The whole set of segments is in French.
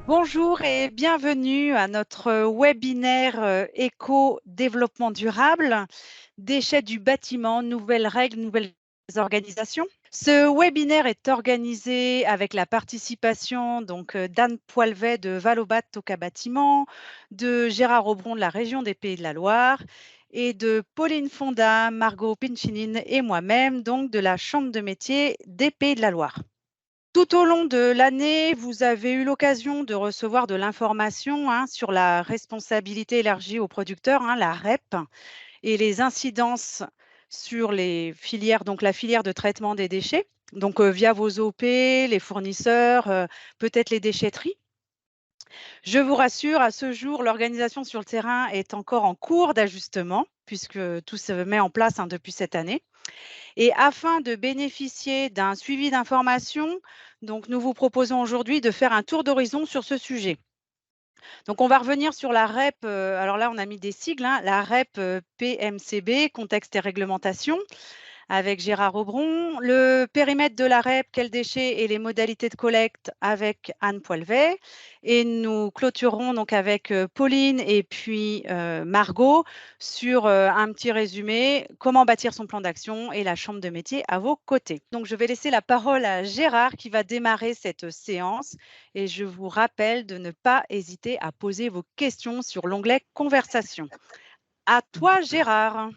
Bonjour et bienvenue à notre webinaire éco-développement durable, déchets du bâtiment, nouvelles règles, nouvelles organisations. Ce webinaire est organisé avec la participation d'Anne Poilvet de Valobat Toca Bâtiment, de Gérard Aubron de la région des Pays de la Loire et de Pauline Fonda, Margot Pinchinine et moi-même donc de la Chambre de métier des Pays de la Loire. Tout au long de l'année, vous avez eu l'occasion de recevoir de l'information sur la responsabilité élargie aux producteurs, la REP, et les incidences sur les filières, donc la filière de traitement des déchets, donc via vos OP, les fournisseurs, peut-être les déchetteries. Je vous rassure, à ce jour, l'organisation sur le terrain est encore en cours d'ajustement, puisque tout se met en place depuis cette année. Et afin de bénéficier d'un suivi d'information, donc nous vous proposons aujourd'hui de faire un tour d'horizon sur ce sujet. Donc on va revenir sur la REP, alors là on a mis des sigles, la REP PMCB, contexte et réglementation, avec Gérard Aubron. Le périmètre de la REP, quels déchets et les modalités de collecte avec Anne Poilvet. Et nous clôturerons donc avec Pauline et puis Margot sur un petit résumé, comment bâtir son plan d'action et la chambre de métier à vos côtés. Donc je vais laisser la parole à Gérard qui va démarrer cette séance et je vous rappelle de ne pas hésiter à poser vos questions sur l'onglet conversation. À toi Gérard.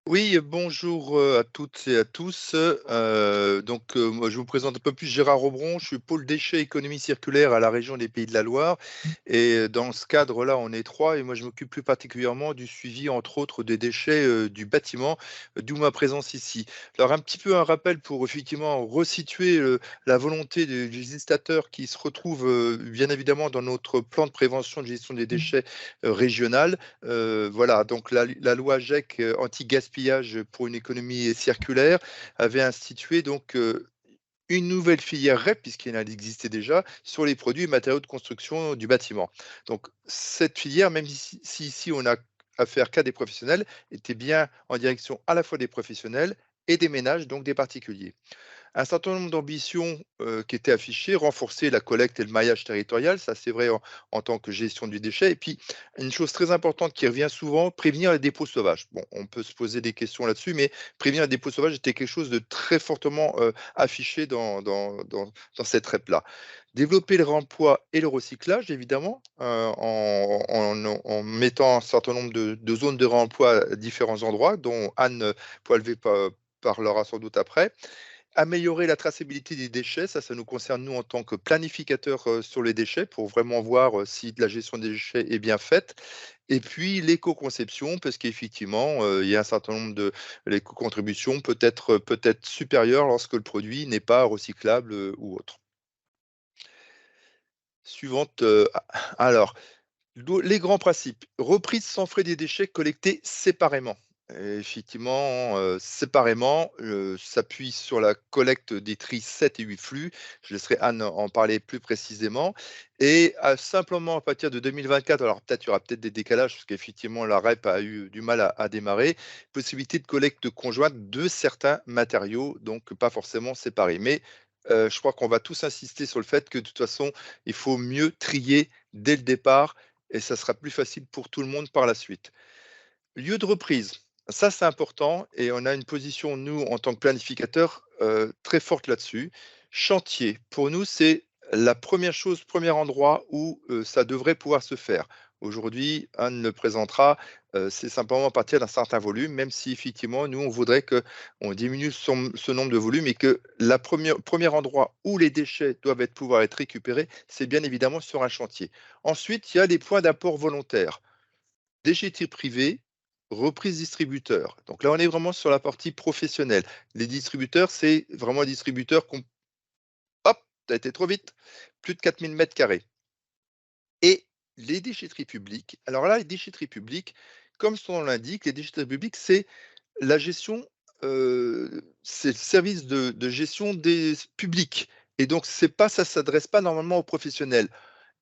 Oui, bonjour à toutes et à tous. Moi, je vous présente un peu plus Gérard Aubron. Je suis pôle déchets économie circulaire à la région des Pays de la Loire. Et dans ce cadre-là, on est trois. Et moi, je m'occupe plus particulièrement du suivi, entre autres, des déchets du bâtiment, d'où ma présence ici. Alors, un petit peu un rappel pour effectivement resituer la volonté du législateur qui se retrouve bien évidemment dans notre plan de prévention de gestion des déchets régional. Voilà, donc la loi GEC anti-gaspillage pour une économie circulaire avait institué donc une nouvelle filière REP, puisqu'il en existait déjà, sur les produits et matériaux de construction du bâtiment. Donc cette filière, même si ici on a affaire qu'à des professionnels, était bien en direction à la fois des professionnels et des ménages, donc des particuliers. Un certain nombre d'ambitions qui étaient affichées, renforcer la collecte et le maillage territorial, ça c'est vrai en tant que gestion du déchet. Et puis, une chose très importante qui revient souvent, prévenir les dépôts sauvages. Bon, on peut se poser des questions là-dessus, mais prévenir les dépôts sauvages était quelque chose de très fortement affiché dans cette REP-là. Développer le réemploi et le recyclage, évidemment, en mettant un certain nombre de zones de réemploi à différents endroits, dont Anne Poilvé parlera sans doute après. Améliorer la traçabilité des déchets, ça nous concerne nous en tant que planificateurs sur les déchets pour vraiment voir si la gestion des déchets est bien faite. Et puis l'éco-conception, parce qu'effectivement, il y a un certain nombre de l'éco-contribution peut être supérieure lorsque le produit n'est pas recyclable ou autre. Suivante. Alors, les grands principes. Reprise sans frais des déchets collectés séparément. Et effectivement, séparément, s'appuie sur la collecte des tris 7 et 8 flux. Je laisserai Anne en parler plus précisément. Et simplement à partir de 2024, alors peut-être il y aura peut-être des décalages parce qu'effectivement la REP a eu du mal à démarrer, possibilité de collecte conjointe de certains matériaux, donc pas forcément séparés. Mais je crois qu'on va tous insister sur le fait que de toute façon, il faut mieux trier dès le départ et ça sera plus facile pour tout le monde par la suite. Lieu de reprise, ça c'est important et on a une position, nous, en tant que planificateur, très forte là-dessus. Chantier, pour nous, c'est la première chose, premier endroit où ça devrait pouvoir se faire. Aujourd'hui, Anne le présentera, c'est simplement à partir d'un certain volume, même si effectivement, nous, on voudrait qu'on diminue ce nombre de volumes et que le premier endroit où les déchets doivent pouvoir être récupérés, c'est bien évidemment sur un chantier. Ensuite, il y a les points d'apport volontaires. Déchetterie privée, reprise distributeur. Donc là, on est vraiment sur la partie professionnelle. Les distributeurs, c'est vraiment un distributeur qu'on hop, ça a été trop vite, plus de 4000 mètres carrés. Et les déchetteries publiques, alors là, les déchetteries publiques, comme son nom l'indique, les déchetteries publiques, c'est la gestion, c'est le service de gestion des publics. Et donc, ça ne s'adresse pas normalement aux professionnels.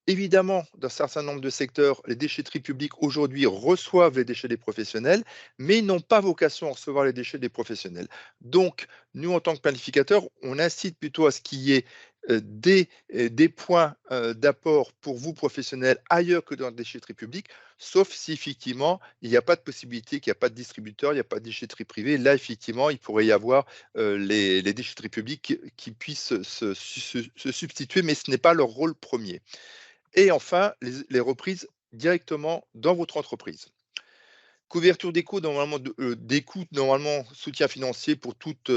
Évidemment, dans un certain nombre de secteurs, les déchetteries publiques aujourd'hui reçoivent les déchets des professionnels, mais ils n'ont pas vocation à recevoir les déchets des professionnels. Donc, nous, en tant que planificateurs, on incite plutôt à ce qu'il y ait des points d'apport pour vous professionnels ailleurs que dans la déchetterie publique, sauf si effectivement il n'y a pas de possibilité, qu'il n'y a pas de distributeur, il n'y a pas de déchetterie privée. Là, effectivement, il pourrait y avoir les déchetteries publiques qui puissent se substituer, mais ce n'est pas leur rôle premier. Et enfin, les reprises directement dans votre entreprise. Couverture des coûts, normalement, des coûts, normalement, soutien financier pour toute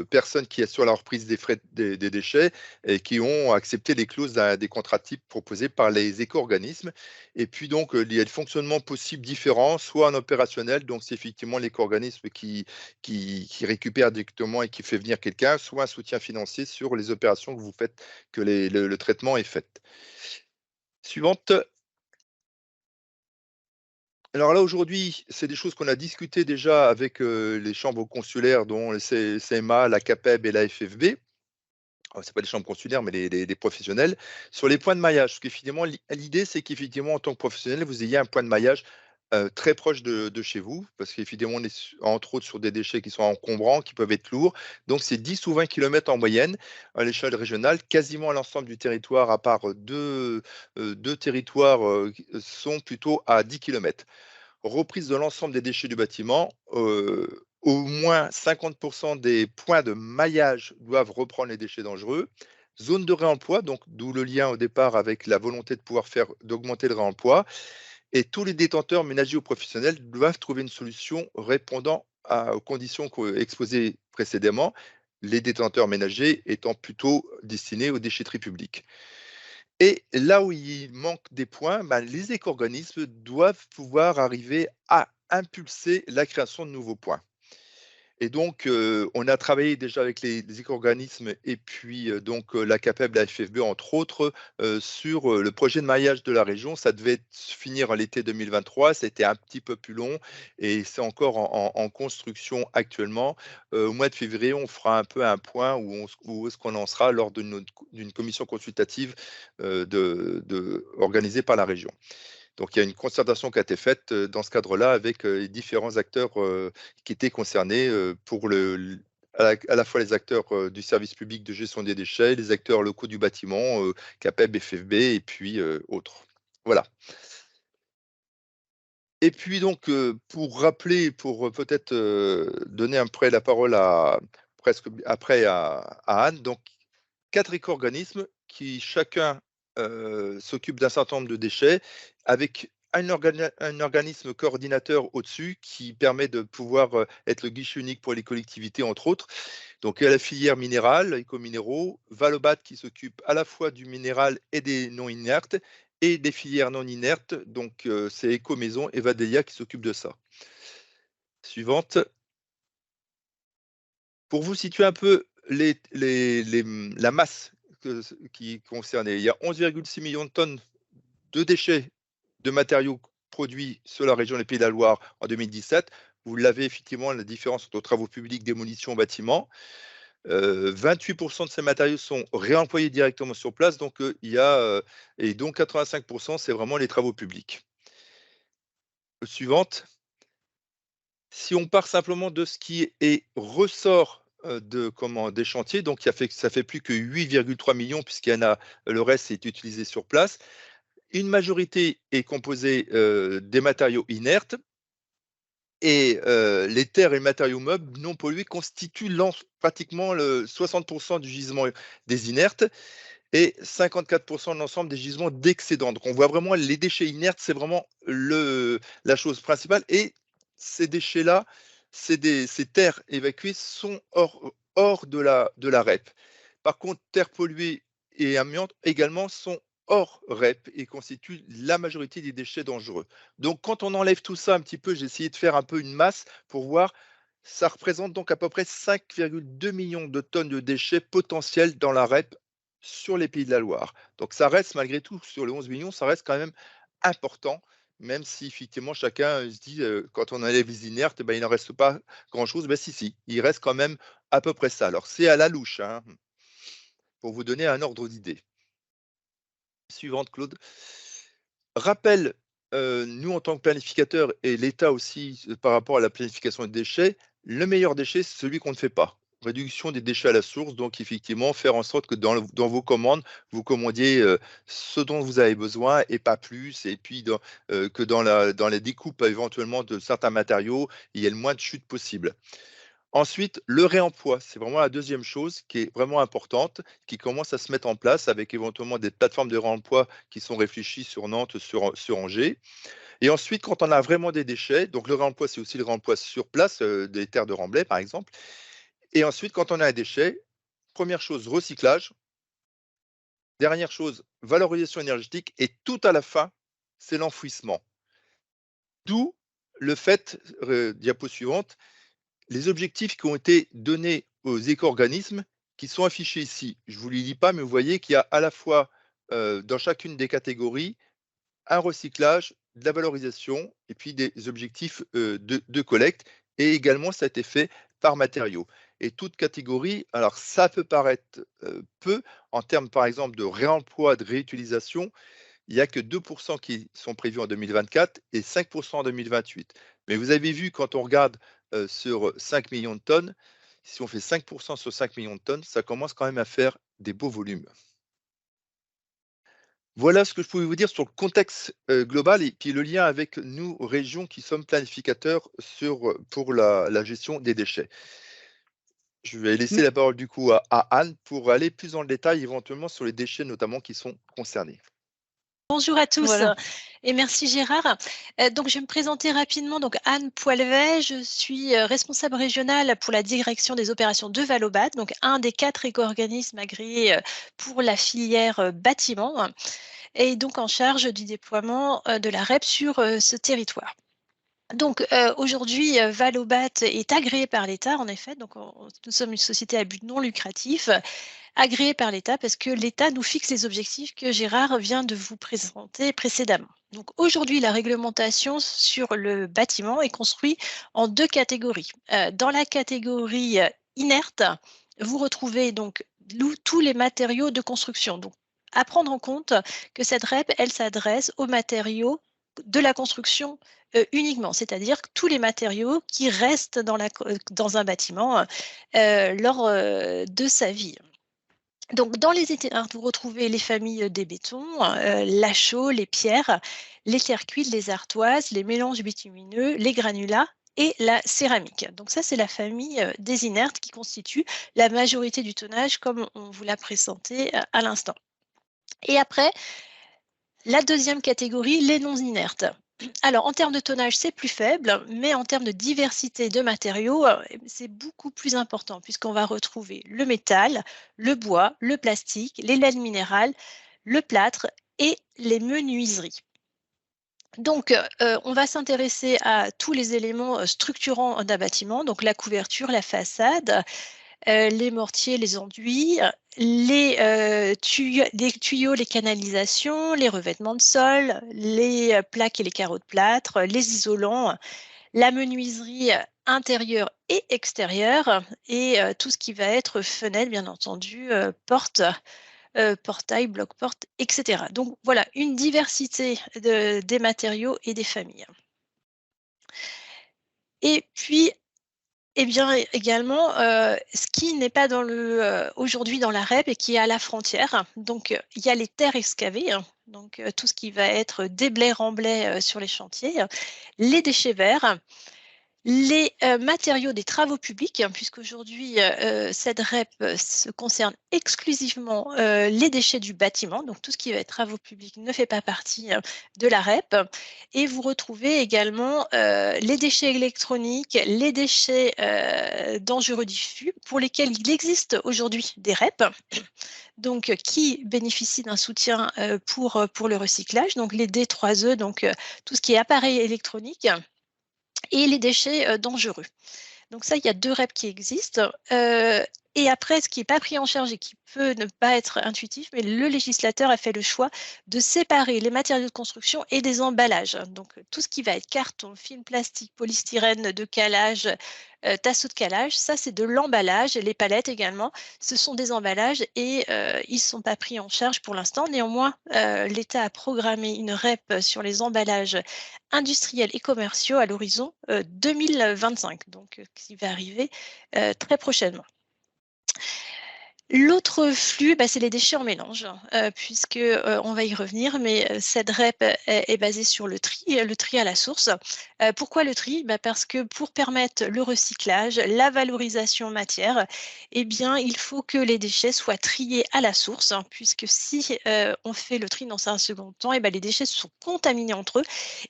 personne qui assure la reprise des frais des déchets et qui ont accepté les clauses des contrats types proposés par les éco-organismes. Et puis, donc, il y a le fonctionnement possible différent, soit en opérationnel, donc c'est effectivement l'éco-organisme qui récupère directement et qui fait venir quelqu'un, soit un soutien financier sur les opérations que vous faites, que le traitement est fait. Suivante. Alors là, aujourd'hui, c'est des choses qu'on a discutées déjà avec les chambres consulaires, dont le CMA, la CAPEB et la FFB. Ce n'est pas les chambres consulaires, mais les professionnels, sur les points de maillage. Parce qu'effectivement, l'idée, c'est qu'effectivement, en tant que professionnel, vous ayez un point de maillage très proche de chez vous, parce qu'évidemment, on est entre autres sur des déchets qui sont encombrants, qui peuvent être lourds. Donc, c'est 10 ou 20 km en moyenne à l'échelle régionale. Quasiment l'ensemble du territoire, à part deux territoires, sont plutôt à 10 km. Reprise de l'ensemble des déchets du bâtiment. Au moins 50% des points de maillage doivent reprendre les déchets dangereux. Zone de réemploi, donc d'où le lien au départ avec la volonté de pouvoir d'augmenter le réemploi. Et tous les détenteurs ménagers ou professionnels doivent trouver une solution répondant aux conditions exposées précédemment, les détenteurs ménagers étant plutôt destinés aux déchetteries publiques. Et là où il manque des points, les éco-organismes doivent pouvoir arriver à impulser la création de nouveaux points. Et donc, on a travaillé déjà avec les éco-organismes et puis donc la CAPEB, la FFB, entre autres, sur le projet de maillage de la région. Ça devait finir en l'été 2023, c'était un petit peu plus long et c'est encore en construction actuellement. Au mois de février, on fera un peu un point où est-ce qu'on en sera lors d'une commission consultative organisée par la région. Donc, il y a une concertation qui a été faite dans ce cadre-là avec les différents acteurs qui étaient concernés pour à la fois les acteurs du service public de gestion des déchets, les acteurs locaux du bâtiment, CAPEB, FFB et puis autres. Voilà. Et puis donc, pour rappeler, pour peut-être donner après la parole presque après à Anne, donc 4 éco-organismes qui chacun s'occupe d'un certain nombre de déchets avec un organisme coordinateur au-dessus qui permet de pouvoir être le guichet unique pour les collectivités, entre autres. Donc, il y a la filière minérale, éco-minéraux, Valobat qui s'occupe à la fois du minéral et des non inertes, et des filières non inertes, donc c'est Éco-Maison et Vadelia qui s'occupent de ça. Suivante. Pour vous situer un peu la masse qui est concernée, il y a 11,6 millions de tonnes de déchets de matériaux produits sur la région des Pays de la Loire en 2017. Vous l'avez effectivement, la différence entre travaux publics, démolition, bâtiment. 28% de ces matériaux sont réemployés directement sur place, donc et donc 85%, c'est vraiment les travaux publics. Suivante. Si on part simplement de ce qui ressort des chantiers, donc ça fait plus que 8,3 millions puisqu'il y en a, le reste est utilisé sur place. Une majorité est composée des matériaux inertes et les terres et matériaux meubles non pollués constituent pratiquement 60% du gisement des inertes et 54% de l'ensemble des gisements d'excédents. Donc on voit vraiment les déchets inertes, c'est vraiment la chose principale. Et ces déchets-là, ces terres évacuées sont hors de la REP. Par contre, terres polluées et amiante également sont hors REP et constituent la majorité des déchets dangereux. Donc quand on enlève tout ça un petit peu, j'ai essayé de faire un peu une masse pour voir, ça représente donc à peu près 5,2 millions de tonnes de déchets potentiels dans la REP sur les Pays de la Loire. Donc ça reste malgré tout, sur les 11 millions, ça reste quand même important, même si effectivement chacun se dit, quand on enlève les inertes, il n'en reste pas grand-chose. Si, il reste quand même à peu près ça. Alors c'est à la louche, hein, pour vous donner un ordre d'idée. Suivante, Claude. Rappel, nous en tant que planificateurs et l'État aussi par rapport à la planification des déchets, le meilleur déchet, c'est celui qu'on ne fait pas. réduction des déchets à la source, donc effectivement faire en sorte que dans vos commandes, vous commandiez ce dont vous avez besoin et pas plus, et puis que dans les découpes éventuellement de certains matériaux, il y ait le moins de chutes possible. Ensuite, le réemploi, c'est vraiment la deuxième chose qui est vraiment importante, qui commence à se mettre en place avec éventuellement des plateformes de réemploi qui sont réfléchies sur Nantes, sur Angers. Et ensuite, quand on a vraiment des déchets, donc le réemploi, c'est aussi le réemploi sur place, des terres de remblai, par exemple. Et ensuite, quand on a un déchet, première chose, recyclage. Dernière chose, valorisation énergétique. Et tout à la fin, c'est l'enfouissement. D'où le fait, diapo suivante, les objectifs qui ont été donnés aux éco-organismes qui sont affichés ici. Je ne vous les lis pas, mais vous voyez qu'il y a à la fois dans chacune des catégories un recyclage, de la valorisation et puis des objectifs de collecte. Et également, ça a été fait par matériaux. Et toute catégorie, alors ça peut paraître peu en termes, par exemple, de réemploi, de réutilisation. Il n'y a que 2% qui sont prévus en 2024 et 5% en 2028. Mais vous avez vu, quand on regarde sur 5 millions de tonnes, si on fait 5% sur 5 millions de tonnes, ça commence quand même à faire des beaux volumes. Voilà ce que je pouvais vous dire sur le contexte global et puis le lien avec nous, régions qui sommes planificateurs pour la gestion des déchets. Je vais laisser la parole du coup à Anne pour aller plus dans le détail éventuellement sur les déchets notamment qui sont concernés. Bonjour à tous Voilà. et merci Gérard. Donc, je vais me présenter rapidement. Donc, Anne Poilvet, je suis responsable régionale pour la direction des opérations de Valobat, donc un des 4 éco-organismes agréés pour la filière bâtiment et donc en charge du déploiement de la REP sur ce territoire. Donc aujourd'hui, Valobat est agréé par l'État, en effet. Donc nous sommes une société à but non lucratif, agréée par l'État parce que l'État nous fixe les objectifs que Gérard vient de vous présenter précédemment. Donc aujourd'hui, la réglementation sur le bâtiment est construite en 2 catégories. Dans la catégorie inerte, vous retrouvez donc tous les matériaux de construction. Donc à prendre en compte que cette REP, elle s'adresse aux matériaux de la construction uniquement, c'est-à-dire tous les matériaux qui restent dans un bâtiment lors de sa vie. Donc, dans les éteintes, vous retrouvez les familles des bétons, la chaux, les pierres, les terres cuites, les ardoises, les mélanges bitumineux, les granulats et la céramique. Donc ça, c'est la famille des inertes qui constitue la majorité du tonnage, comme on vous l'a présenté à l'instant. Et après, la deuxième catégorie, les non inertes. Alors, en termes de tonnage, c'est plus faible, mais en termes de diversité de matériaux, c'est beaucoup plus important puisqu'on va retrouver le métal, le bois, le plastique, les laines minérales, le plâtre et les menuiseries. Donc, on va s'intéresser à tous les éléments structurants d'un bâtiment, donc la couverture, la façade, les mortiers, les enduits, les tuyaux, les canalisations, les revêtements de sol, les plaques et les carreaux de plâtre, les isolants, la menuiserie intérieure et extérieure et tout ce qui va être fenêtre, bien entendu, porte, portail, bloc-porte, etc. Donc voilà, une diversité des matériaux et des familles. Et puis, eh bien, également, ce qui n'est pas aujourd'hui dans la REP et qui est à la frontière. Donc, il y a les terres excavées, hein, donc tout ce qui va être déblais, remblais sur les chantiers, les déchets verts, les matériaux des travaux publics, hein, puisqu'aujourd'hui, cette REP se concerne exclusivement les déchets du bâtiment, donc tout ce qui va être travaux publics ne fait pas partie de la REP. Et vous retrouvez également les déchets électroniques, les déchets dangereux diffus, pour lesquels il existe aujourd'hui des REP, donc qui bénéficient d'un soutien pour le recyclage, donc les D3E, donc tout ce qui est appareil électronique, et les déchets dangereux. Donc ça, il y a 2 REP qui existent. Et après, ce qui n'est pas pris en charge et qui peut ne pas être intuitif, mais le législateur a fait le choix de séparer les matériaux de construction et des emballages. Donc tout ce qui va être carton, film plastique, polystyrène de calage, tasseau de calage, ça c'est de l'emballage. Les palettes également, ce sont des emballages et ils ne sont pas pris en charge pour l'instant. Néanmoins, l'État a programmé une REP sur les emballages industriels et commerciaux à l'horizon 2025, donc qui va arriver très prochainement. L'autre flux, c'est les déchets en mélange, puisque on va y revenir, mais cette REP est basée sur le tri à la source. Pourquoi le tri? Parce que pour permettre le recyclage, la valorisation matière, eh bien, il faut que les déchets soient triés à la source, hein, puisque si on fait le tri dans un second temps, les déchets sont contaminés entre eux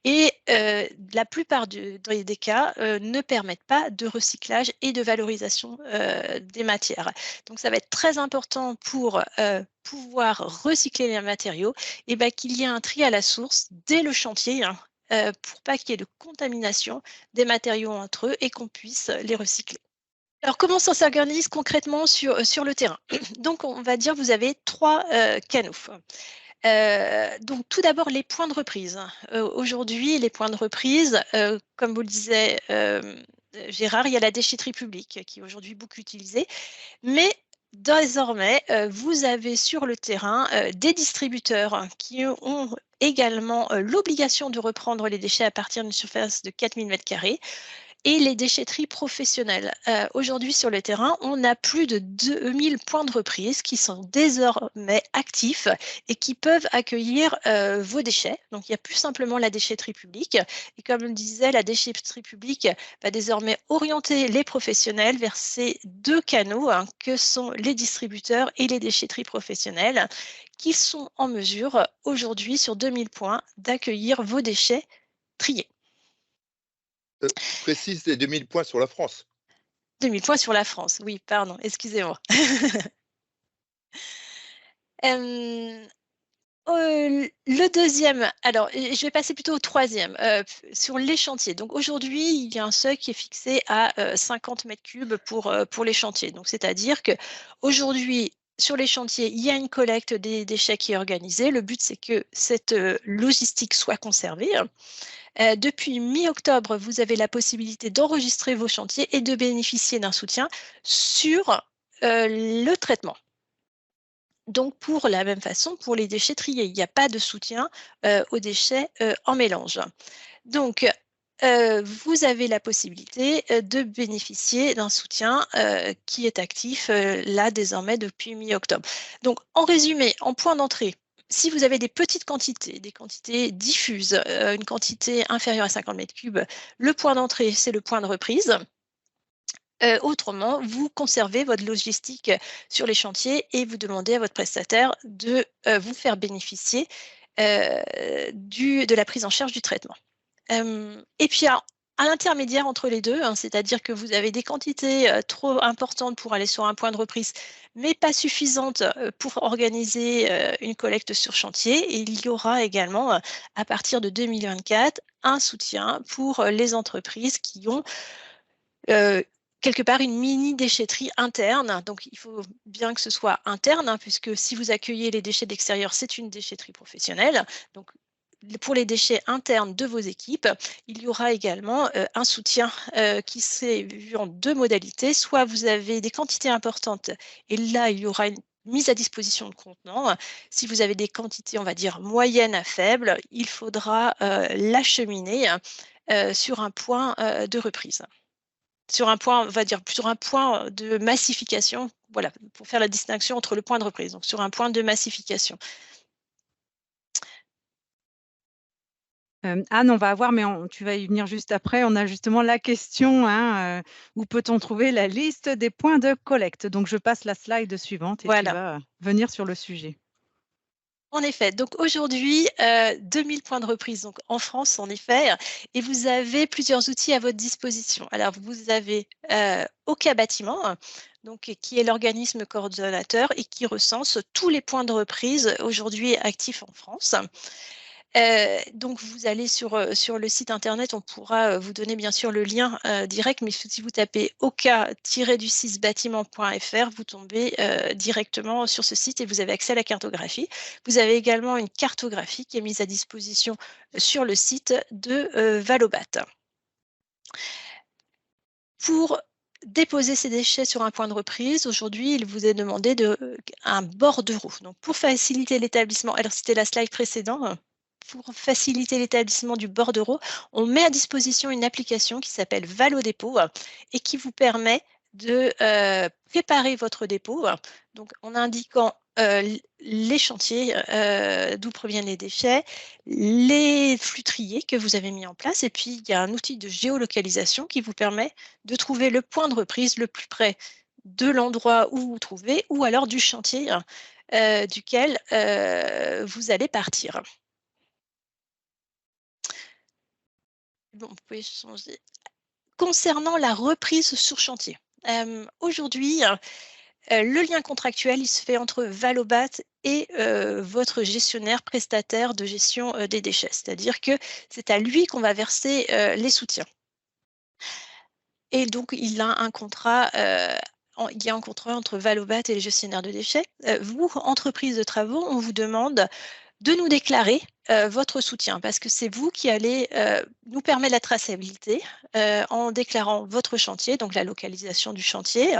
et la plupart des cas ne permettent pas de recyclage et de valorisation des matières. Donc, ça va être très important pour pouvoir recycler les matériaux, qu'il y ait un tri à la source dès le chantier, hein, pour pas qu'il y ait de contamination des matériaux entre eux et qu'on puisse les recycler. Alors, comment ça s'organise concrètement sur le terrain? Donc, on va dire vous avez 3 canaux. Donc, tout d'abord, les points de reprise. Aujourd'hui, les points de reprise, comme vous le disait Gérard, il y a la déchetterie publique qui est aujourd'hui beaucoup utilisée, mais désormais, vous avez sur le terrain des distributeurs qui ont également l'obligation de reprendre les déchets à partir d'une surface de 4000 m². Et les déchetteries professionnelles. Aujourd'hui, sur le terrain, on a plus de 2000 points de reprise qui sont désormais actifs et qui peuvent accueillir vos déchets. Donc, il n'y a plus simplement la déchetterie publique. Et comme je le disais, la déchetterie publique va désormais orienter les professionnels vers ces 2 canaux, hein, que sont les distributeurs et les déchetteries professionnelles, qui sont en mesure aujourd'hui, sur 2000 points, d'accueillir vos déchets triés. Précise les 2000 points sur la France. 2000 points sur la France, oui, pardon, excusez-moi. Le deuxième, alors je vais passer plutôt au troisième, sur les chantiers. Donc aujourd'hui, il y a un seuil qui est fixé à 50 m³ pour les chantiers. Donc c'est-à-dire qu'aujourd'hui, sur les chantiers, il y a une collecte des déchets qui est organisée. Le but, c'est que cette logistique soit conservée. Depuis mi-octobre, vous avez la possibilité d'enregistrer vos chantiers et de bénéficier d'un soutien sur le traitement. Donc, pour la même façon, pour les déchets triés, il n'y a pas de soutien aux déchets en mélange. Donc, vous avez la possibilité de bénéficier d'un soutien qui est actif là désormais depuis mi-octobre. Donc, en résumé, en point d'entrée, si vous avez des petites quantités, des quantités diffuses, une quantité inférieure à 50 m³, le point d'entrée, c'est le point de reprise. Autrement, vous conservez votre logistique sur les chantiers et vous demandez à votre prestataire de vous faire bénéficier de la prise en charge du traitement. Et puis, à l'intermédiaire entre les deux, hein, c'est-à-dire que vous avez des quantités trop importantes pour aller sur un point de reprise, mais pas suffisantes pour organiser une collecte sur chantier. Et il y aura également, à partir de 2024, un soutien pour les entreprises qui ont quelque part une mini déchetterie interne. Donc, il faut bien que ce soit interne, hein, puisque si vous accueillez les déchets d'extérieur, c'est une déchetterie professionnelle. Donc, pour les déchets internes de vos équipes, il y aura également un soutien qui s'est vu en 2 modalités. Soit vous avez des quantités importantes et là, il y aura une mise à disposition de contenants. Si vous avez des quantités, on va dire, moyennes à faibles, il faudra l'acheminer sur un point de reprise. Sur un point, on va dire, sur un point de massification, voilà, pour faire la distinction entre le point de reprise, donc sur un point de massification. Anne, on va avoir, mais tu vas y venir juste après, on a justement la question, hein, où peut-on trouver la liste des points de collecte? Donc, je passe la slide suivante et Voilà. tu vas venir sur le sujet. En effet, donc aujourd'hui, 2000 points de reprise donc en France, en effet, et vous avez plusieurs outils à votre disposition. Alors, vous avez Oka Bâtiment, donc, qui est l'organisme coordonnateur et qui recense tous les points de reprise aujourd'hui actifs en France. Donc, vous allez sur le site internet, on pourra vous donner bien sûr le lien direct, mais si vous tapez oka-du6bâtiment.fr, vous tombez directement sur ce site et vous avez accès à la cartographie. Vous avez également une cartographie qui est mise à disposition sur le site de Valobat. Pour déposer ces déchets sur un point de reprise, aujourd'hui, il vous est demandé un bordereau. Donc, pour faciliter l'établissement, alors c'était la slide précédente, pour faciliter l'établissement du bordereau, on met à disposition une application qui s'appelle Valodépôt et qui vous permet de préparer votre dépôt, donc en indiquant les chantiers d'où proviennent les déchets, les flux triés que vous avez mis en place, et puis il y a un outil de géolocalisation qui vous permet de trouver le point de reprise le plus près de l'endroit où vous vous trouvez ou alors du chantier duquel vous allez partir. Bon, vous pouvez changer. Concernant la reprise sur chantier, aujourd'hui, le lien contractuel, il se fait entre Valobat et votre gestionnaire prestataire de gestion des déchets. C'est-à-dire que c'est à lui qu'on va verser les soutiens. Et donc, il y a un contrat entre Valobat et les gestionnaires de déchets. Vous, entreprise de travaux, on vous demande de nous déclarer votre soutien, parce que c'est vous qui allez nous permettre la traçabilité en déclarant votre chantier, donc la localisation du chantier.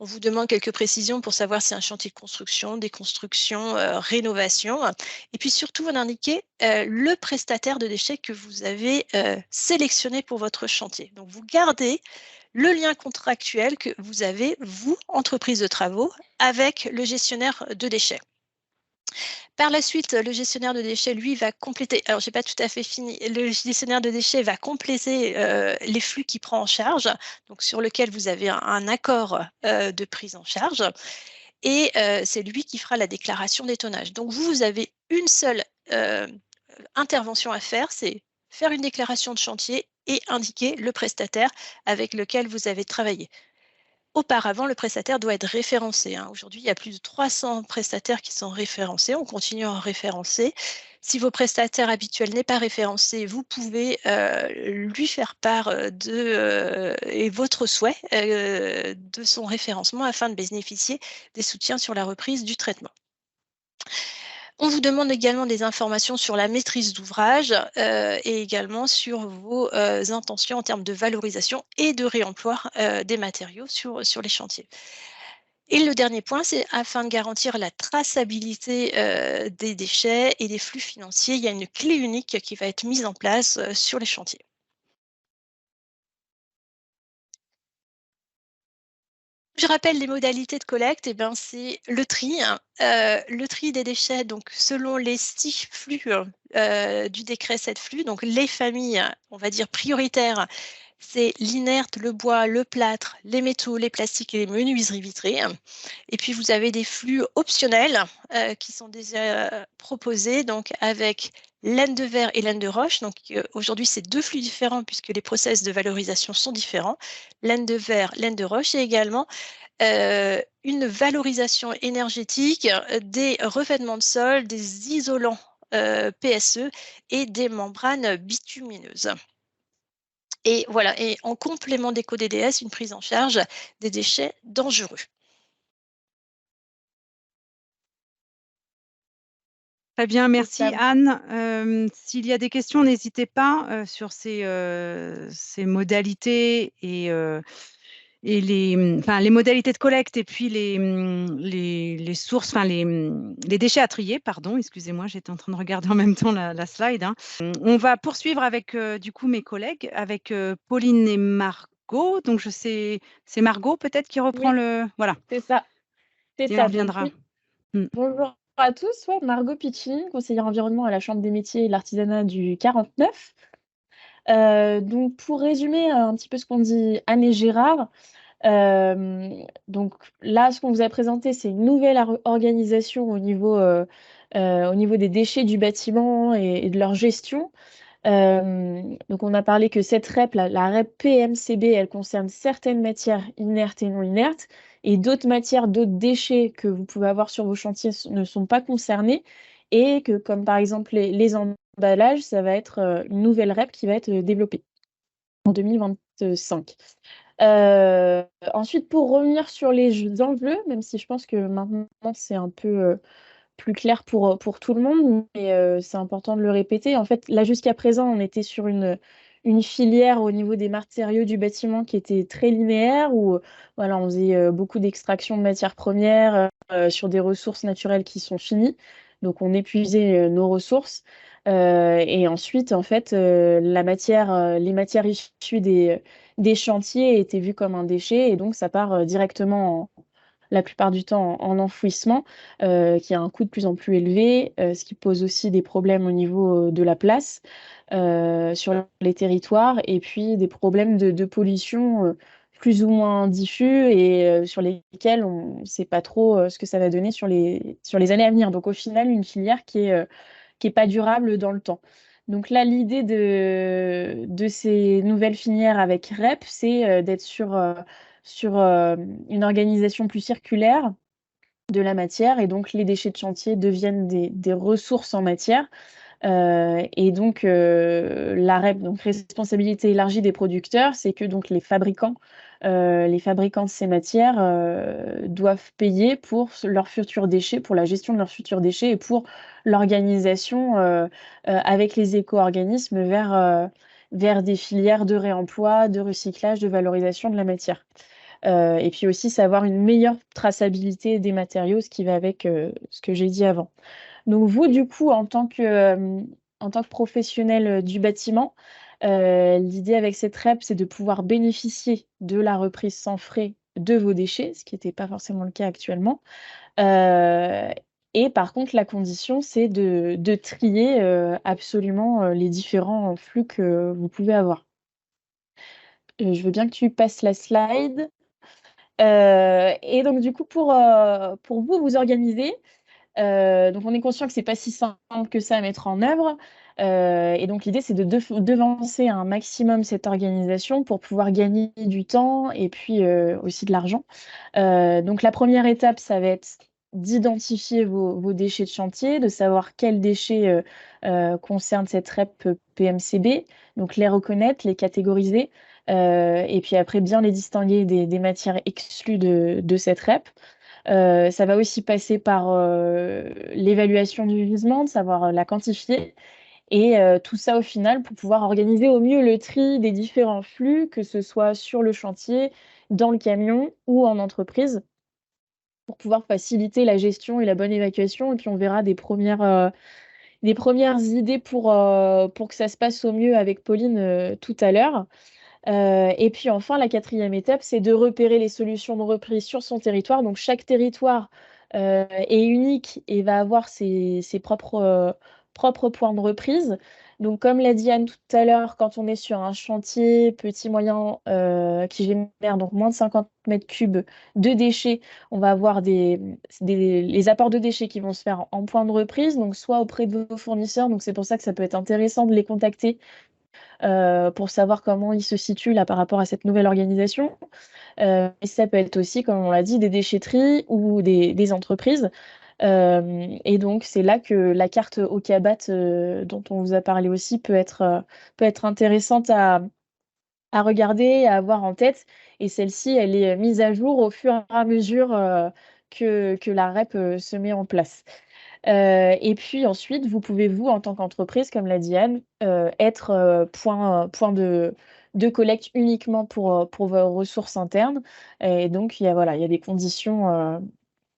On vous demande quelques précisions pour savoir si c'est un chantier de construction, déconstruction, rénovation. Et puis surtout, on indiquer le prestataire de déchets que vous avez sélectionné pour votre chantier. Donc, vous gardez le lien contractuel que vous avez, vous, entreprise de travaux, avec le gestionnaire de déchets. Par la suite, le gestionnaire de déchets, lui, va compléter, alors je n'ai pas tout à fait fini, le gestionnaire de déchets va compléter les flux qu'il prend en charge, donc sur lequel vous avez un accord de prise en charge, et c'est lui qui fera la déclaration des tonnages. Donc vous avez une seule intervention à faire, c'est faire une déclaration de chantier et indiquer le prestataire avec lequel vous avez travaillé. Auparavant, le prestataire doit être référencé. Aujourd'hui, il y a plus de 300 prestataires qui sont référencés. On continue à en référencer. Si vos prestataires habituels n'est pas référencé, vous pouvez lui faire part et votre souhait de son référencement afin de bénéficier des soutiens sur la reprise du traitement. On vous demande également des informations sur la maîtrise d'ouvrage et également sur vos intentions en termes de valorisation et de réemploi des matériaux sur les chantiers. Et le dernier point, c'est afin de garantir la traçabilité des déchets et des flux financiers, il y a une clé unique qui va être mise en place sur les chantiers. Je rappelle les modalités de collecte, c'est le tri des déchets, donc selon les 6 flux du décret 7 flux, donc les familles, on va dire prioritaires, c'est l'inerte, le bois, le plâtre, les métaux, les plastiques et les menuiseries vitrées. Et puis vous avez des flux optionnels qui sont déjà proposés, donc avec laine de verre et laine de roche. Donc aujourd'hui, c'est 2 flux différents puisque les process de valorisation sont différents. Laine de verre, laine de roche et également une valorisation énergétique des revêtements de sol, des isolants PSE et des membranes bitumineuses. Et voilà, et en complément d'éco-DDS, une prise en charge des déchets dangereux. Très bien, merci Anne. S'il y a des questions, n'hésitez pas sur ces modalités et les modalités de collecte et puis les sources, les déchets à trier, pardon, excusez-moi, j'étais en train de regarder en même temps la slide. On va poursuivre avec du coup mes collègues, avec Pauline et Margot. Donc c'est Margot peut-être qui reprend le... Voilà. C'est ça. C'est ça. On reviendra. Bonjour à tous, Margot Piccini, conseillère environnement à la Chambre des métiers et de l'artisanat du 49. Donc pour résumer un petit peu ce qu'ont dit Anne et Gérard, donc là ce qu'on vous a présenté c'est une nouvelle organisation au niveau des déchets du bâtiment et de leur gestion. Donc on a parlé que cette REP, la REP PMCB, elle concerne certaines matières inertes et non inertes, et d'autres matières, d'autres déchets que vous pouvez avoir sur vos chantiers ne sont pas concernés, et que comme par exemple les emballages, ça va être une nouvelle REP qui va être développée en 2025. Ensuite, pour revenir sur les enjeux, même si je pense que maintenant c'est un peu plus clair pour tout le monde, mais c'est important de le répéter. En fait, là, jusqu'à présent, on était sur une filière au niveau des matériaux du bâtiment qui était très linéaire, où voilà, on faisait beaucoup d'extraction de matières premières sur des ressources naturelles qui sont finies. Donc, on épuisait nos ressources. Et ensuite, en fait, les matières issues des chantiers étaient vus comme un déchet et donc ça part directement la plupart du temps en enfouissement, qui a un coût de plus en plus élevé, ce qui pose aussi des problèmes au niveau de la place sur les territoires et puis des problèmes de pollution plus ou moins diffus et sur lesquels on ne sait pas trop ce que ça va donner sur les années à venir. Donc au final, une filière qui est pas durable dans le temps. Donc là, l'idée de ces nouvelles filières avec REP, c'est d'être sur une organisation plus circulaire de la matière et donc les déchets de chantier deviennent des ressources en matière. Et donc la REP, donc responsabilité élargie des producteurs, c'est que donc les fabricants de ces matières doivent payer pour leurs futurs déchets, pour la gestion de leurs futurs déchets et pour l'organisation avec les éco-organismes vers des filières de réemploi, de recyclage, de valorisation de la matière. Et puis aussi savoir une meilleure traçabilité des matériaux, ce qui va avec ce que j'ai dit avant. Donc vous, du coup, en tant que professionnel du bâtiment, l'idée avec cette REP, c'est de pouvoir bénéficier de la reprise sans frais de vos déchets, ce qui n'était pas forcément le cas actuellement. Euh, et par contre, la condition, c'est de trier absolument les différents flux que vous pouvez avoir. Je veux bien que tu passes la slide. Et donc, du coup, pour vous, vous organiser, donc on est conscient que c'est pas si simple que ça à mettre en œuvre. Et donc l'idée, c'est de devancer un maximum cette organisation pour pouvoir gagner du temps et puis aussi de l'argent. Donc la première étape, ça va être d'identifier vos déchets de chantier, de savoir quels déchets concernent cette REP PMCB, donc les reconnaître, les catégoriser, et puis après bien les distinguer des matières exclues de cette REP. Ça va aussi passer par l'évaluation du gisement, de savoir la quantifier. Et tout ça au final pour pouvoir organiser au mieux le tri des différents flux, que ce soit sur le chantier, dans le camion ou en entreprise, pour pouvoir faciliter la gestion et la bonne évacuation. Et puis on verra des premières idées pour que ça se passe au mieux avec Pauline tout à l'heure. Et puis enfin, la quatrième étape, c'est de repérer les solutions de reprise sur son territoire. Donc chaque territoire est unique et va avoir ses propres points de reprise. Donc comme l'a dit Anne tout à l'heure, quand on est sur un chantier petit moyen qui génère donc moins de 50 mètres cubes de déchets, on va avoir les apports de déchets qui vont se faire en point de reprise, donc soit auprès de vos fournisseurs. Donc c'est pour ça que ça peut être intéressant de les contacter pour savoir comment ils se situent là par rapport à cette nouvelle organisation. Et ça peut être aussi, comme on l'a dit, des déchetteries ou des entreprises. Et donc, c'est là que la carte Okabat dont on vous a parlé aussi peut être intéressante à regarder, à avoir en tête. Et celle-ci, elle est mise à jour au fur et à mesure que la REP se met en place. Et puis ensuite, vous pouvez, vous, en tant qu'entreprise, comme l'a dit Anne, être point de collecte uniquement pour vos ressources internes. Et donc, il y a des conditions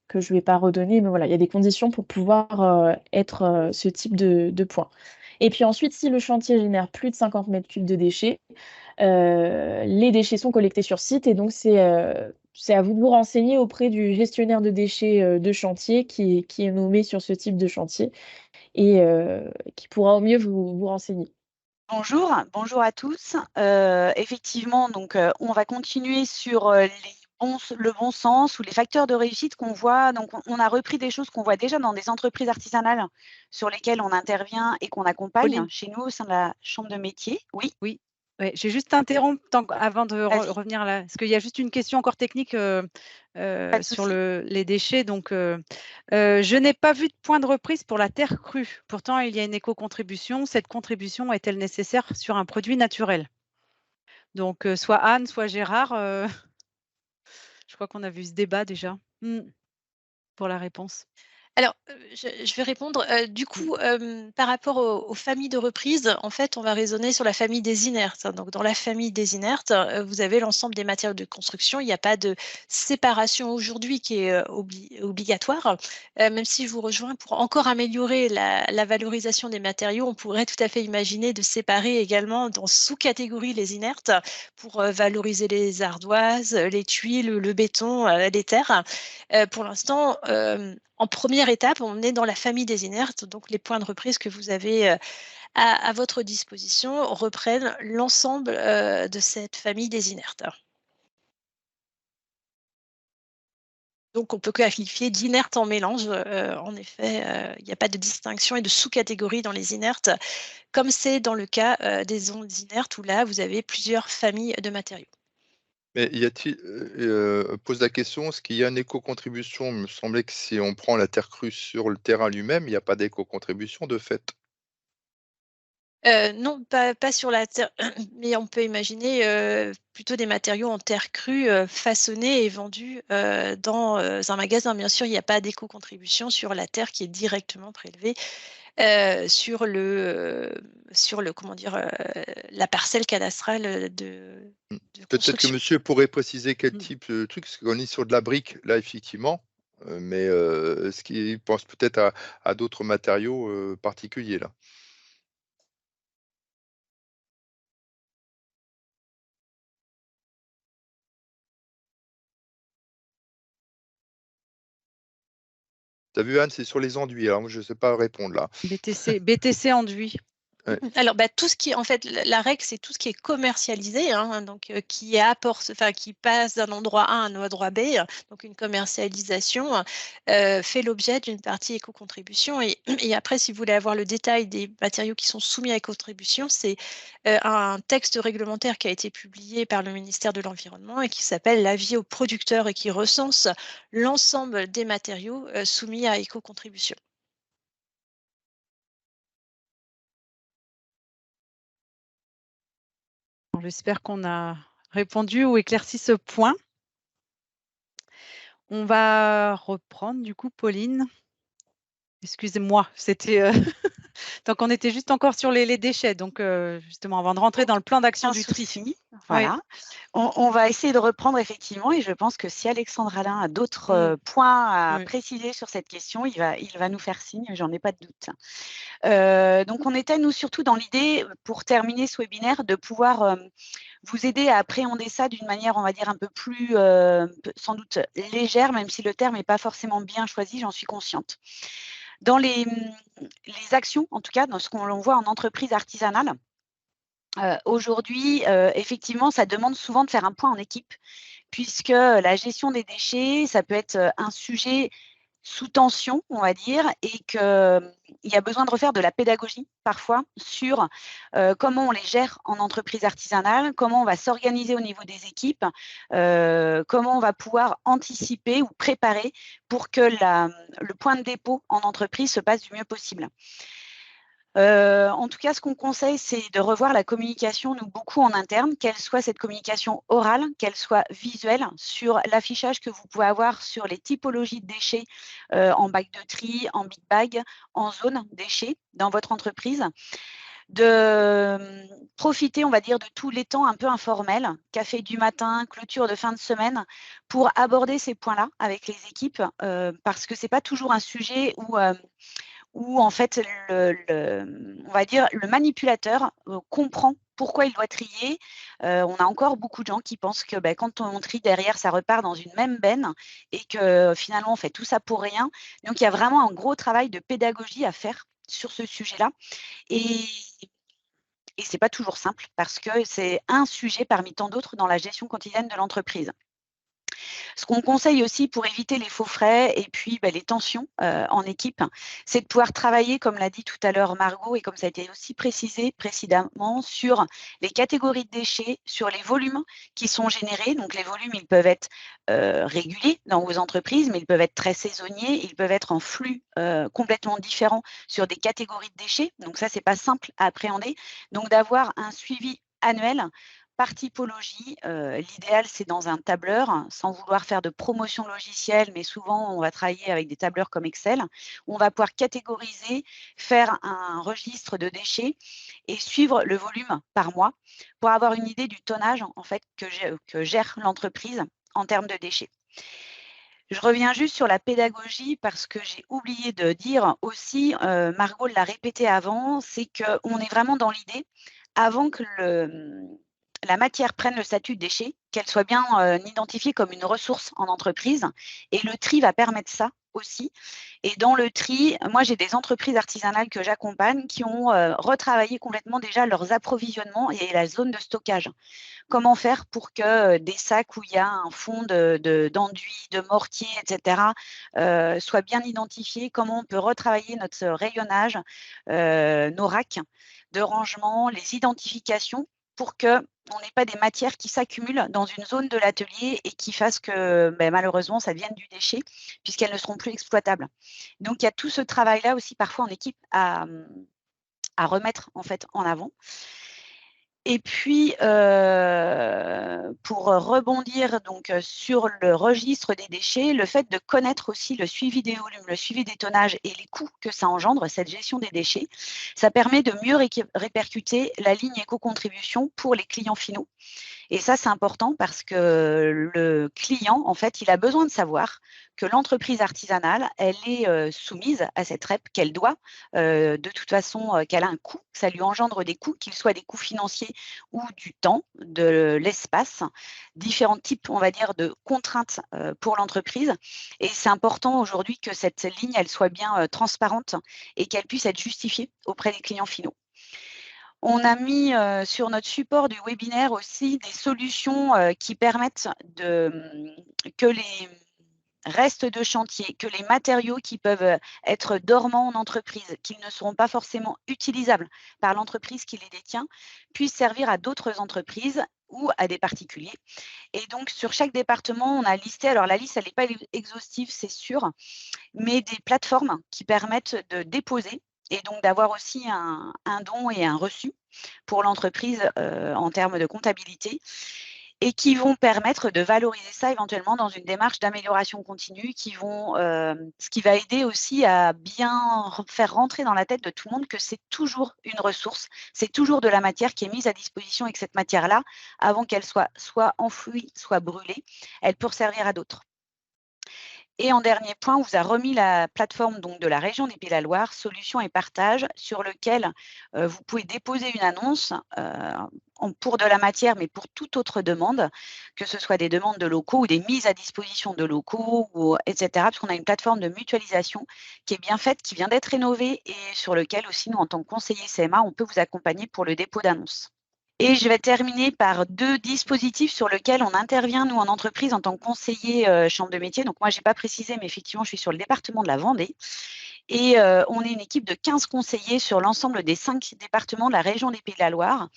que je ne vais pas redonner, mais voilà, il y a des conditions pour pouvoir être ce type de point. Et puis ensuite, si le chantier génère plus de 50 mètres cubes de déchets, les déchets sont collectés sur site et donc c'est à vous de vous renseigner auprès du gestionnaire de déchets de chantier qui est nommé sur ce type de chantier et qui pourra au mieux vous renseigner. Bonjour, bonjour à tous. Effectivement, donc on va continuer sur le bon sens ou les facteurs de réussite qu'on voit. Donc, on a repris des choses qu'on voit déjà dans des entreprises artisanales sur lesquelles on intervient et qu'on accompagne Pauline. chez nous au sein de la chambre de métier. Oui. Oui, ouais, j'ai juste t'interrompre avant de revenir là, parce qu'il y a juste une question encore technique sur les déchets. Donc, je n'ai pas vu de point de reprise pour la terre crue. Pourtant, il y a une éco-contribution. Cette contribution est-elle nécessaire sur un produit naturel? Donc, soit Anne, soit Gérard. Je crois qu'on a vu ce débat déjà pour la réponse. Alors, je vais répondre. Du coup, par rapport aux familles de reprise, en fait, on va raisonner sur la famille des inertes. Donc, dans la famille des inertes, vous avez l'ensemble des matériaux de construction. Il n'y a pas de séparation aujourd'hui qui est obligatoire. Même si je vous rejoins, pour encore améliorer la valorisation des matériaux, on pourrait tout à fait imaginer de séparer également dans sous-catégories les inertes pour valoriser les ardoises, les tuiles, le béton, les terres. Pour l'instant, en première étape, on est dans la famille des inertes, donc les points de reprise que vous avez à votre disposition reprennent l'ensemble de cette famille des inertes. Donc, on peut qualifier d'inertes en mélange. En effet, il n'y a pas de distinction et de sous-catégorie dans les inertes, comme c'est dans le cas des ondes inertes où là, vous avez plusieurs familles de matériaux. Mais y a-t-il, pose la question, est-ce qu'il y a une éco-contribution? Il me semblait que si on prend la terre crue sur le terrain lui-même, il n'y a pas d'éco-contribution de fait. Non, pas sur la terre, mais on peut imaginer plutôt des matériaux en terre crue façonnés et vendus dans un magasin. Bien sûr, il n'y a pas d'éco-contribution sur la terre qui est directement prélevée sur le comment dire, la parcelle cadastrale de Peut-être que construction. monsieur pourrait préciser quel type de truc, parce qu'on est sur de la brique, là, effectivement, mais est-ce qu'il pense peut-être à d'autres matériaux particuliers, là? Tu as vu, Anne, c'est sur les enduits, alors moi, je ne sais pas répondre là. BTC enduit. Ouais. Alors, tout ce qui est, en fait, la règle, c'est tout ce qui est commercialisé, hein, donc qui apporte, enfin, qui passe d'un endroit A à un endroit B. Donc, une commercialisation fait l'objet d'une partie éco-contribution. Et après, si vous voulez avoir le détail des matériaux qui sont soumis à éco-contribution, c'est un texte réglementaire qui a été publié par le ministère de l'Environnement et qui s'appelle l'avis aux producteurs et qui recense l'ensemble des matériaux soumis à éco-contribution. J'espère qu'on a répondu ou éclairci ce point. On va reprendre du coup, Pauline. Excusez-moi, c'était donc on était juste encore sur les déchets, donc justement avant de rentrer dans le plan d'action du tri. Voilà. Oui. On va essayer de reprendre effectivement, et je pense que si Alexandre Alain a d'autres points à préciser sur cette question, il va nous faire signe, j'en ai pas de doute. Donc on était nous surtout dans l'idée, pour terminer ce webinaire, de pouvoir vous aider à appréhender ça d'une manière, on va dire, un peu plus sans doute légère, même si le terme n'est pas forcément bien choisi, j'en suis consciente. Dans les actions, en tout cas, dans ce qu'on voit en entreprise artisanale, aujourd'hui, effectivement, ça demande souvent de faire un point en équipe, puisque la gestion des déchets, ça peut être un sujet sous tension, on va dire, et qu'il y a besoin de refaire de la pédagogie parfois sur comment on les gère en entreprise artisanale, comment on va s'organiser au niveau des équipes, comment on va pouvoir anticiper ou préparer pour que le point de dépôt en entreprise se passe du mieux possible. En tout cas, ce qu'on conseille, c'est de revoir la communication, nous, beaucoup en interne, qu'elle soit cette communication orale, qu'elle soit visuelle, sur l'affichage que vous pouvez avoir sur les typologies de déchets en bac de tri, en big bag, en zone déchets dans votre entreprise. De profiter, on va dire, de tous les temps un peu informels, café du matin, clôture de fin de semaine, pour aborder ces points-là avec les équipes, parce que ce n'est pas toujours un sujet où en fait, on va dire, le manipulateur comprend pourquoi il doit trier. On a encore beaucoup de gens qui pensent que quand on trie derrière, ça repart dans une même benne et que finalement, on fait tout ça pour rien. Donc, il y a vraiment un gros travail de pédagogie à faire sur ce sujet-là. Et ce n'est pas toujours simple parce que c'est un sujet parmi tant d'autres dans la gestion quotidienne de l'entreprise. Ce qu'on conseille aussi pour éviter les faux frais et puis les tensions en équipe, c'est de pouvoir travailler, comme l'a dit tout à l'heure Margot, et comme ça a été aussi précisé précédemment, sur les catégories de déchets, sur les volumes qui sont générés. Donc les volumes, ils peuvent être réguliers dans vos entreprises, mais ils peuvent être très saisonniers, ils peuvent être en flux complètement différents sur des catégories de déchets. Donc ça, c'est pas simple à appréhender. Donc d'avoir un suivi annuel par typologie, l'idéal, c'est dans un tableur, sans vouloir faire de promotion logicielle, mais souvent, on va travailler avec des tableurs comme Excel, où on va pouvoir catégoriser, faire un registre de déchets et suivre le volume par mois pour avoir une idée du tonnage en fait, que gère l'entreprise en termes de déchets. Je reviens juste sur la pédagogie parce que j'ai oublié de dire aussi, Margot l'a répété avant, c'est qu'on est vraiment dans l'idée, avant que la matière prenne le statut de déchet, qu'elle soit bien identifiée comme une ressource en entreprise. Et le tri va permettre ça aussi. Et dans le tri, moi, j'ai des entreprises artisanales que j'accompagne qui ont retravaillé complètement déjà leurs approvisionnements et la zone de stockage. Comment faire pour que des sacs où il y a un fond d'enduit, de mortier, etc., soient bien identifiés? Comment on peut retravailler notre rayonnage, nos racks de rangement, les identifications pour qu'on n'ait pas des matières qui s'accumulent dans une zone de l'atelier et qui fassent que malheureusement, ça devienne du déchet puisqu'elles ne seront plus exploitables. Donc, il y a tout ce travail-là aussi parfois en équipe à remettre en fait en avant. Et puis, pour rebondir donc sur le registre des déchets, le fait de connaître aussi le suivi des volumes, le suivi des tonnages et les coûts que ça engendre, cette gestion des déchets, ça permet de mieux répercuter la ligne éco-contribution pour les clients finaux. Et ça, c'est important parce que le client, en fait, il a besoin de savoir que l'entreprise artisanale, elle est soumise à cette REP, qu'elle doit, de toute façon, qu'elle a un coût, ça lui engendre des coûts, qu'ils soient des coûts financiers ou du temps, de l'espace, différents types, on va dire, de contraintes pour l'entreprise. Et c'est important aujourd'hui que cette ligne, elle soit bien transparente et qu'elle puisse être justifiée auprès des clients finaux. On a mis sur notre support du webinaire aussi des solutions qui permettent que les restes de chantier, que les matériaux qui peuvent être dormants en entreprise, qui ne seront pas forcément utilisables par l'entreprise qui les détient, puissent servir à d'autres entreprises ou à des particuliers. Et donc, sur chaque département, on a listé, alors la liste, elle n'est pas exhaustive, c'est sûr, mais des plateformes qui permettent de déposer et donc d'avoir aussi un don et un reçu pour l'entreprise en termes de comptabilité et qui vont permettre de valoriser ça éventuellement dans une démarche d'amélioration continue ce qui va aider aussi à bien faire rentrer dans la tête de tout le monde que c'est toujours une ressource, c'est toujours de la matière qui est mise à disposition et que cette matière-là, avant qu'elle soit enfouie, soit brûlée, elle peut servir à d'autres. Et en dernier point, on vous a remis la plateforme donc, de la région des Pays-de-la-Loire, Solutions et Partage, sur lequel vous pouvez déposer une annonce pour de la matière, mais pour toute autre demande, que ce soit des demandes de locaux ou des mises à disposition de locaux, etc. Parce qu'on a une plateforme de mutualisation qui est bien faite, qui vient d'être rénovée et sur lequel aussi, nous, en tant que conseiller CMA, on peut vous accompagner pour le dépôt d'annonces. Et je vais terminer par 2 dispositifs sur lesquels on intervient, nous, en entreprise, en tant que conseiller chambre de métier. Donc, moi, je n'ai pas précisé, mais effectivement, je suis sur le département de la Vendée. Et on est une équipe de 15 conseillers sur l'ensemble des 5 départements de la région des Pays-de-la-Loire.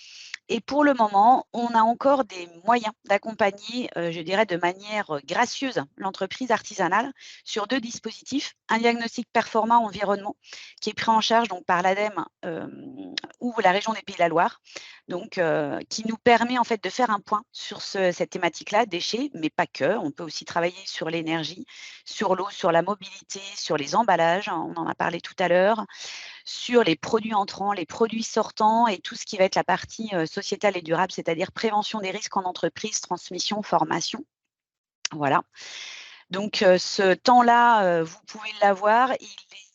Et pour le moment, on a encore des moyens d'accompagner, je dirais, de manière gracieuse l'entreprise artisanale sur 2 dispositifs. Un diagnostic performant environnement qui est pris en charge donc, par l'ADEME ou la région des Pays-de-la-Loire, donc qui nous permet en fait de faire un point sur cette thématique-là, déchets, mais pas que. On peut aussi travailler sur l'énergie, sur l'eau, sur la mobilité, sur les emballages, on en a parlé tout à l'heure, sur les produits entrants, les produits sortants et tout ce qui va être la partie sociétale et durable, c'est-à-dire prévention des risques en entreprise, transmission, formation. Voilà. Donc, ce temps-là, vous pouvez l'avoir.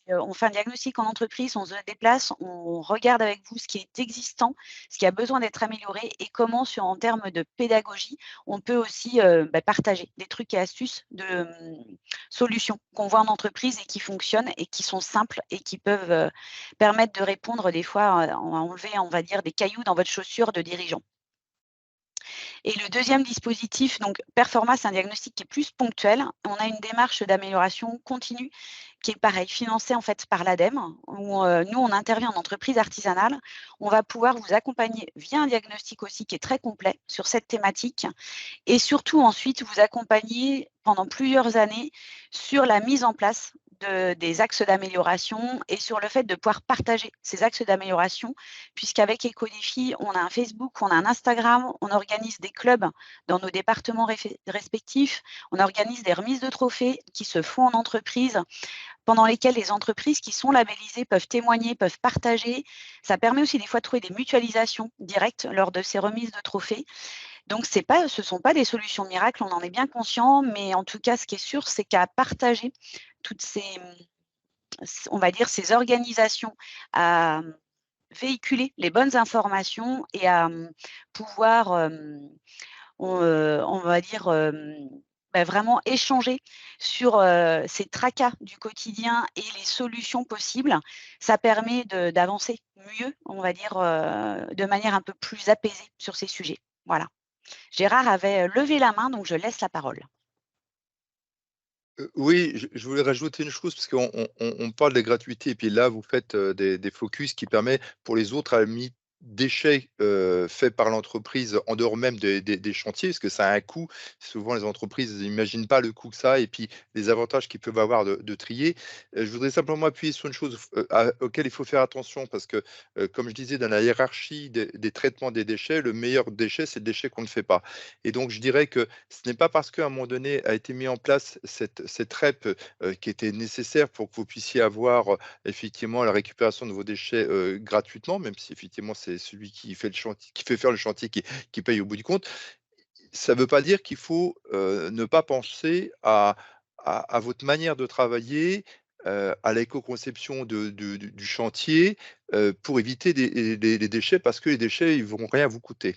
On fait un diagnostic en entreprise, on se déplace, on regarde avec vous ce qui est existant, ce qui a besoin d'être amélioré et comment, en termes de pédagogie, on peut aussi partager des trucs et astuces de solutions qu'on voit en entreprise et qui fonctionnent et qui sont simples et qui peuvent permettre de répondre des fois à enlever, on va dire, des cailloux dans votre chaussure de dirigeant. Et le deuxième dispositif, donc Performa, c'est un diagnostic qui est plus ponctuel. On a une démarche d'amélioration continue qui est pareil, financée en fait par l'ADEME, où nous, on intervient en entreprise artisanale. On va pouvoir vous accompagner via un diagnostic aussi qui est très complet sur cette thématique et surtout ensuite vous accompagner pendant plusieurs années sur la mise en place des axes d'amélioration et sur le fait de pouvoir partager ces axes d'amélioration, puisqu'avec Ecodéfi, on a un Facebook, on a un Instagram, on organise des clubs dans nos départements respectifs, on organise des remises de trophées qui se font en entreprise, pendant lesquelles les entreprises qui sont labellisées peuvent témoigner, peuvent partager. Ça permet aussi des fois de trouver des mutualisations directes lors de ces remises de trophées. Donc, ce ne sont pas des solutions miracles, on en est bien conscient, mais en tout cas, ce qui est sûr, c'est qu'à partager toutes ces, on va dire, ces organisations, à véhiculer les bonnes informations et à pouvoir, on va dire, vraiment échanger sur ces tracas du quotidien et les solutions possibles, ça permet d'avancer mieux, on va dire, de manière un peu plus apaisée sur ces sujets. Voilà. Gérard avait levé la main, donc je laisse la parole. Oui, je voulais rajouter une chose parce qu'on parle des gratuités et puis là, vous faites des focus qui permettent pour les autres, à la limite, déchets faits par l'entreprise en dehors même des chantiers, parce que ça a un coût. Souvent, les entreprises n'imaginent pas le coût que ça a et puis les avantages qu'ils peuvent avoir de trier. Je voudrais simplement appuyer sur une chose auquel il faut faire attention parce que, comme je disais, dans la hiérarchie des traitements des déchets, le meilleur déchet, c'est le déchet qu'on ne fait pas. Et donc, je dirais que ce n'est pas parce qu'à un moment donné a été mis en place cette REP qui était nécessaire pour que vous puissiez avoir effectivement la récupération de vos déchets gratuitement, même si effectivement c'est celui qui fait le chantier, qui fait faire le chantier qui paye au bout du compte. Ça ne veut pas dire qu'il faut ne pas penser à votre manière de travailler, à l'éco-conception du chantier pour éviter les déchets parce que les déchets, ils ne vont rien vous coûter.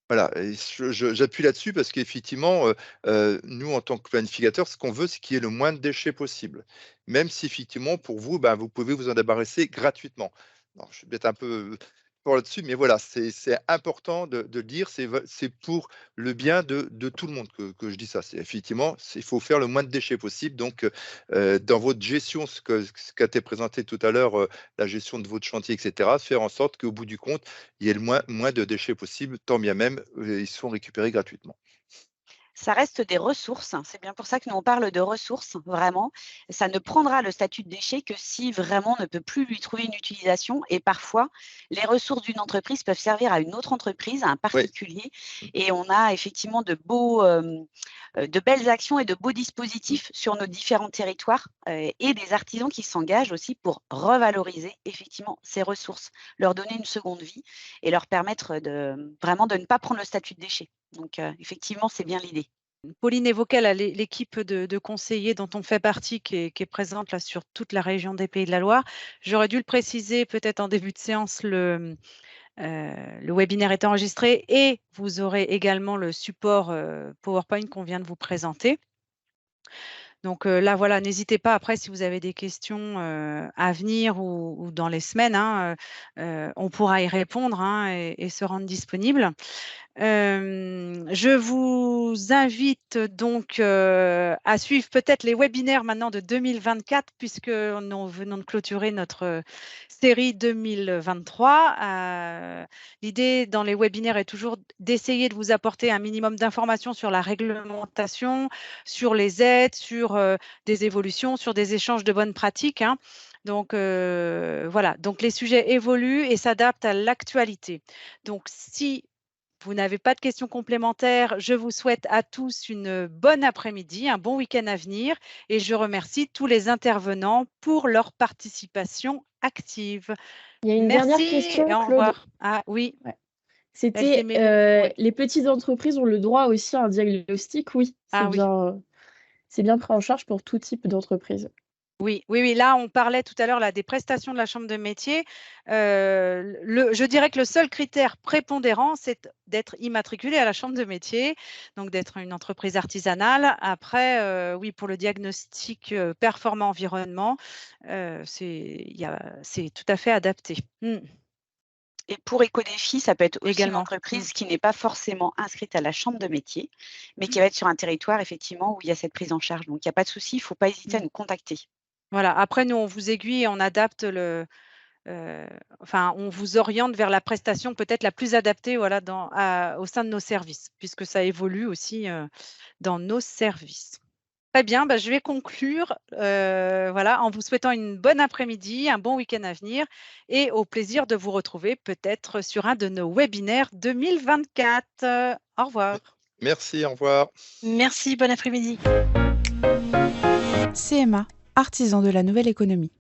Voilà, et j'appuie là-dessus parce qu'effectivement, nous, en tant que planificateur, ce qu'on veut, c'est qu'il y ait le moins de déchets possible. Même si effectivement, pour vous, ben, vous pouvez vous en débarrasser gratuitement. Alors, je suis peut-être un peu fort là-dessus, mais voilà, c'est important de le dire, c'est pour le bien de tout le monde que je dis ça. C'est effectivement, il faut faire le moins de déchets possible. Donc, dans votre gestion, ce qu'a été présenté tout à l'heure, la gestion de votre chantier, etc., faire en sorte qu'au bout du compte, il y ait le moins de déchets possible, tant bien même ils sont récupérés gratuitement. Ça reste des ressources. C'est bien pour ça que nous, on parle de ressources, vraiment. Ça ne prendra le statut de déchet que si vraiment on ne peut plus lui trouver une utilisation. Et parfois, les ressources d'une entreprise peuvent servir à une autre entreprise, à un particulier. Oui. Et on a effectivement de belles actions et de beaux dispositifs sur nos différents territoires et des artisans qui s'engagent aussi pour revaloriser effectivement ces ressources, leur donner une seconde vie et leur permettre vraiment de ne pas prendre le statut de déchet. Donc, effectivement, c'est bien l'idée. Pauline évoquait l'équipe de conseillers dont on fait partie, qui est présente là sur toute la région des Pays de la Loire. J'aurais dû le préciser peut-être en début de séance, le webinaire est enregistré et vous aurez également le support PowerPoint qu'on vient de vous présenter. Donc là, voilà, n'hésitez pas après si vous avez des questions à venir ou dans les semaines, hein, on pourra y répondre hein, et se rendre disponible. Je vous invite donc à suivre peut-être les webinaires maintenant de 2024 puisque nous venons de clôturer notre série 2023. L'idée dans les webinaires est toujours d'essayer de vous apporter un minimum d'informations sur la réglementation, sur les aides, sur des évolutions, sur des échanges de bonnes pratiques. Hein. Donc, voilà. Donc, les sujets évoluent et s'adaptent à l'actualité. Donc, si vous n'avez pas de questions complémentaires, je vous souhaite à tous une bonne après-midi, un bon week-end à venir et je remercie tous les intervenants pour leur participation active. Il y a une dernière question, et au Claude. revoir. Ah oui. Ouais. C'était les petites entreprises ont le droit aussi à un diagnostic, oui. C'est bien pris en charge pour tout type d'entreprise. Oui, oui, oui. Là, on parlait tout à l'heure des prestations de la chambre de métier. Je dirais que le seul critère prépondérant, c'est d'être immatriculé à la chambre de métier, donc d'être une entreprise artisanale. Après, oui, pour le diagnostic performant environnement, c'est tout à fait adapté. Et pour Ecodéfi, ça peut être aussi une entreprise qui n'est pas forcément inscrite à la chambre de métier, mais qui va être sur un territoire, effectivement, où il y a cette prise en charge. Donc, il n'y a pas de souci, il ne faut pas hésiter à nous contacter. Voilà. Après, nous, on vous aiguille et on adapte on vous oriente vers la prestation peut-être la plus adaptée voilà, au sein de nos services, puisque ça évolue aussi dans nos services. Très bien, je vais conclure voilà, en vous souhaitant une bonne après-midi, un bon week-end à venir et au plaisir de vous retrouver peut-être sur un de nos webinaires 2024. Au revoir. Merci, au revoir. Merci, bon après-midi. CMA, artisan de la nouvelle économie.